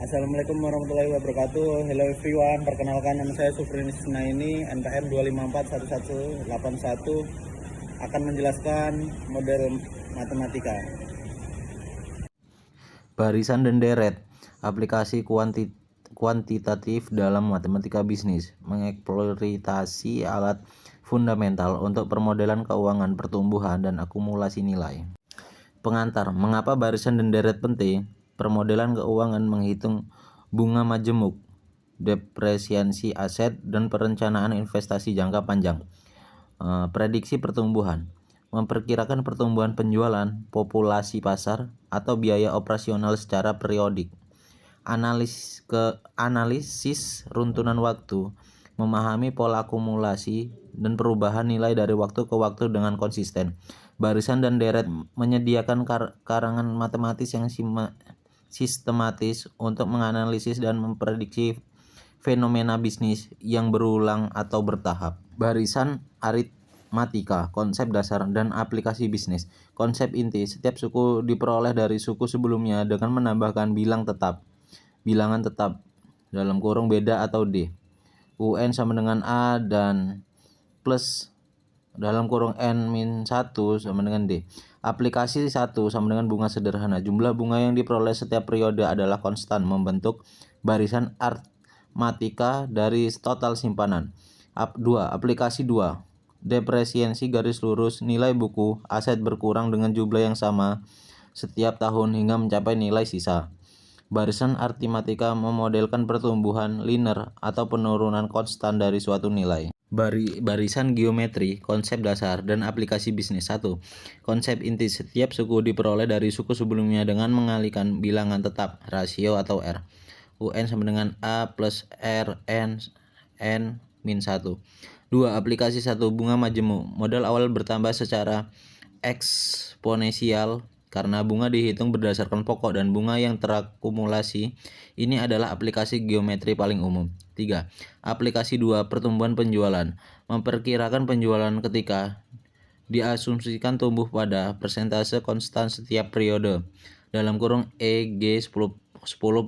Assalamualaikum warahmatullahi wabarakatuh. Hello everyone, perkenalkan nama saya Sufrinis Sunaini, NPM 2541181, akan menjelaskan model matematika. Barisan dan deret, aplikasi kuantitatif dalam matematika bisnis, mengeksploitasi alat fundamental untuk permodelan keuangan, pertumbuhan, dan akumulasi nilai. Pengantar, mengapa barisan dan deret penting? Permodelan keuangan menghitung bunga majemuk, depresiasi aset, dan perencanaan investasi jangka panjang. Prediksi pertumbuhan, memperkirakan pertumbuhan penjualan, populasi pasar, atau biaya operasional secara periodik. Analisis runtunan waktu, memahami pola akumulasi dan perubahan nilai dari waktu ke waktu dengan konsisten. Barisan dan deret menyediakan karangan matematis yang sistematis untuk menganalisis dan memprediksi fenomena bisnis yang berulang atau bertahap. Barisan aritmatika, konsep dasar dan aplikasi bisnis. Konsep inti, setiap suku diperoleh dari suku sebelumnya dengan menambahkan bilangan tetap dalam kurung beda atau D. UN sama dengan A dan plus dalam kurung N-1 sama dengan D. Aplikasi 1 sama dengan bunga sederhana. Jumlah bunga yang diperoleh setiap periode adalah konstan, membentuk barisan aritmatika dari total simpanan. 2. Aplikasi 2. Depresiasi garis lurus, nilai buku aset berkurang dengan jumlah yang sama setiap tahun hingga mencapai nilai sisa. Barisan aritmatika memodelkan pertumbuhan linear atau penurunan konstan dari suatu nilai. Barisan geometri, konsep dasar, dan aplikasi bisnis. 1. Konsep inti, setiap suku diperoleh dari suku sebelumnya dengan mengalihkan bilangan tetap, rasio atau R. UN sama dengan A plus R N min 1. 2. Aplikasi 1. Bunga majemuk, modal awal bertambah secara eksponensial karena bunga dihitung berdasarkan pokok dan bunga yang terakumulasi. Ini adalah aplikasi geometri paling umum. 3. Aplikasi 2. Pertumbuhan penjualan, memperkirakan penjualan ketika diasumsikan tumbuh pada persentase konstan setiap periode dalam kurung EG 10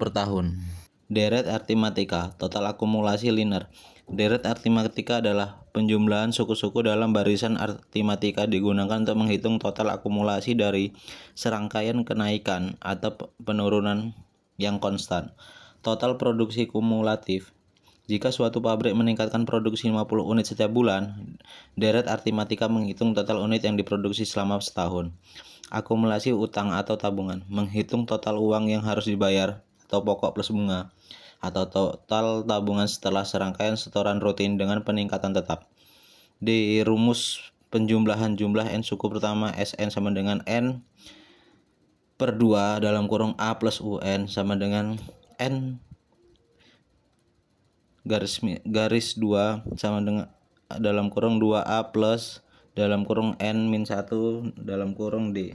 per tahun. Deret aritmatika, total akumulasi linear. Deret aritmatika adalah penjumlahan suku-suku dalam barisan aritmatika digunakan untuk menghitung total akumulasi dari serangkaian kenaikan atau penurunan yang konstan. Total produksi kumulatif. Jika suatu pabrik meningkatkan produksi 50 unit setiap bulan, deret aritmatika menghitung total unit yang diproduksi selama setahun. Akumulasi utang atau tabungan, menghitung total uang yang harus dibayar atau pokok plus bunga, atau total tabungan setelah serangkaian setoran rutin dengan peningkatan tetap. Di rumus penjumlahan jumlah N suku pertama Sn sama dengan N per 2 dalam kurung A plus UN sama dengan N garis 2 sama dengan dalam kurung 2A plus dalam kurung N min 1 dalam kurung D.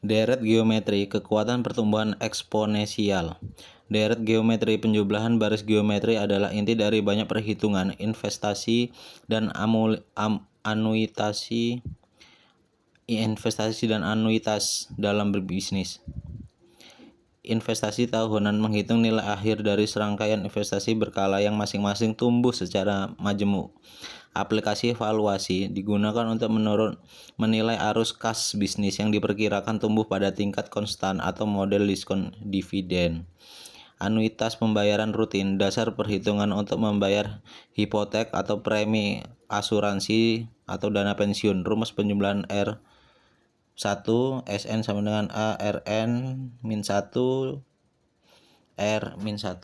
Deret geometri, kekuatan pertumbuhan eksponensial. Deret geometri, penjumlahan baris geometri adalah inti dari banyak perhitungan investasi dan anuitas dalam berbisnis. Investasi tahunan menghitung nilai akhir dari serangkaian investasi berkala yang masing-masing tumbuh secara majemuk. Aplikasi valuasi digunakan untuk menilai arus kas bisnis yang diperkirakan tumbuh pada tingkat konstan atau model diskon dividen. Anuitas pembayaran rutin, dasar perhitungan untuk membayar hipotek atau premi asuransi atau dana pensiun. Rumus penjumlahan R 1 Sn sama dengan A Rn min 1 R min 1.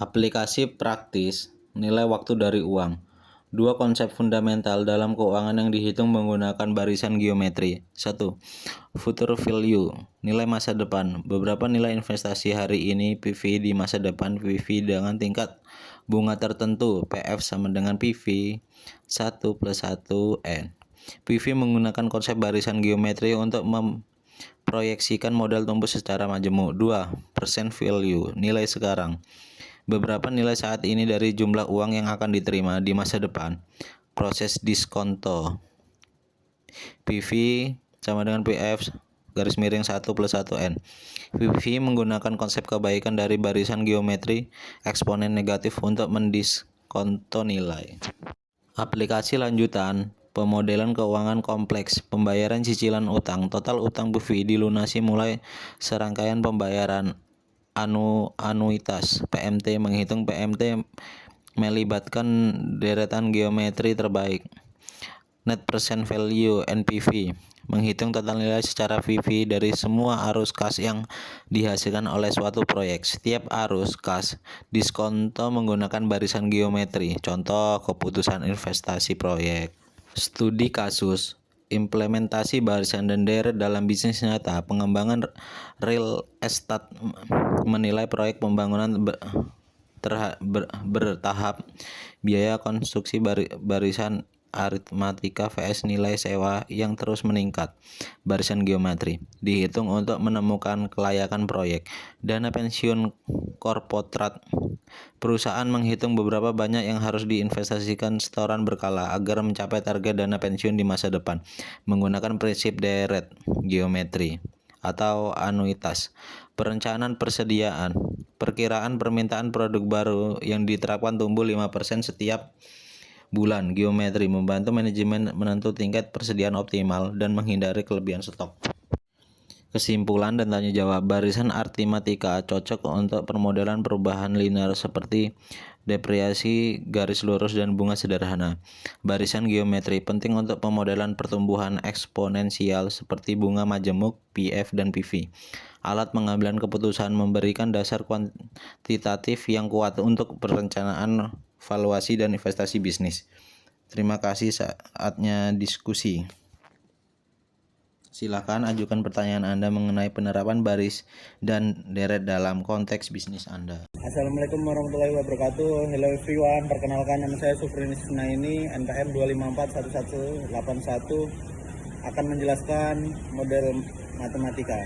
Aplikasi praktis, nilai waktu dari uang. Dua konsep fundamental dalam keuangan yang dihitung menggunakan barisan geometri. 1. Future value, nilai masa depan. Beberapa nilai investasi hari ini PV di masa depan PV dengan tingkat bunga tertentu PF sama dengan PV 1 plus 1 N. PV menggunakan konsep barisan geometri untuk memproyeksikan modal tumbuh secara majemuk. 2. Percent value, nilai sekarang. Beberapa nilai saat ini dari jumlah uang yang akan diterima di masa depan. Proses diskonto. PV sama dengan PF 1+1n. VV menggunakan konsep kebaikan dari barisan geometri eksponen negatif untuk mendiskonto nilai. Aplikasi lanjutan, pemodelan keuangan kompleks, pembayaran cicilan utang. Total utang BUFI dilunasi mulai serangkaian pembayaran anuitas PMT. Menghitung PMT melibatkan deretan geometri terbaik. Net Present Value (NPV) menghitung total nilai secara VV dari semua arus kas yang dihasilkan oleh suatu proyek. Setiap arus kas diskonto menggunakan barisan geometri. Contoh keputusan investasi proyek. Studi kasus implementasi barisan dan deret dalam bisnis nyata. Pengembangan real estate menilai proyek pembangunan bertahap. Biaya konstruksi barisan aritmatika vs nilai sewa yang terus meningkat. Barisan geometri dihitung untuk menemukan kelayakan proyek. Dana pensiun korporat. Perusahaan menghitung beberapa banyak yang harus diinvestasikan setoran berkala agar mencapai target dana pensiun di masa depan. Menggunakan prinsip deret geometri atau anuitas. Perencanaan persediaan. Perkiraan permintaan produk baru yang diterapkan tumbuh 5% setiap bulan. Geometri membantu manajemen menentu tingkat persediaan optimal dan menghindari kelebihan stok. Kesimpulan dan tanya jawab. Barisan aritmatika cocok untuk permodelan perubahan linear seperti depresiasi garis lurus dan bunga sederhana. Barisan geometri penting untuk pemodelan pertumbuhan eksponensial seperti bunga majemuk, PF dan PV. Alat pengambilan keputusan memberikan dasar kuantitatif yang kuat untuk perencanaan, valuasi dan investasi bisnis. Terima kasih, saatnya diskusi. Silakan ajukan pertanyaan Anda mengenai penerapan baris dan deret dalam konteks bisnis Anda. Assalamualaikum warahmatullahi wabarakatuh. Hello everyone, perkenalkan nama saya Sufrinis Sunaini, NPM 2541181, akan menjelaskan model matematika.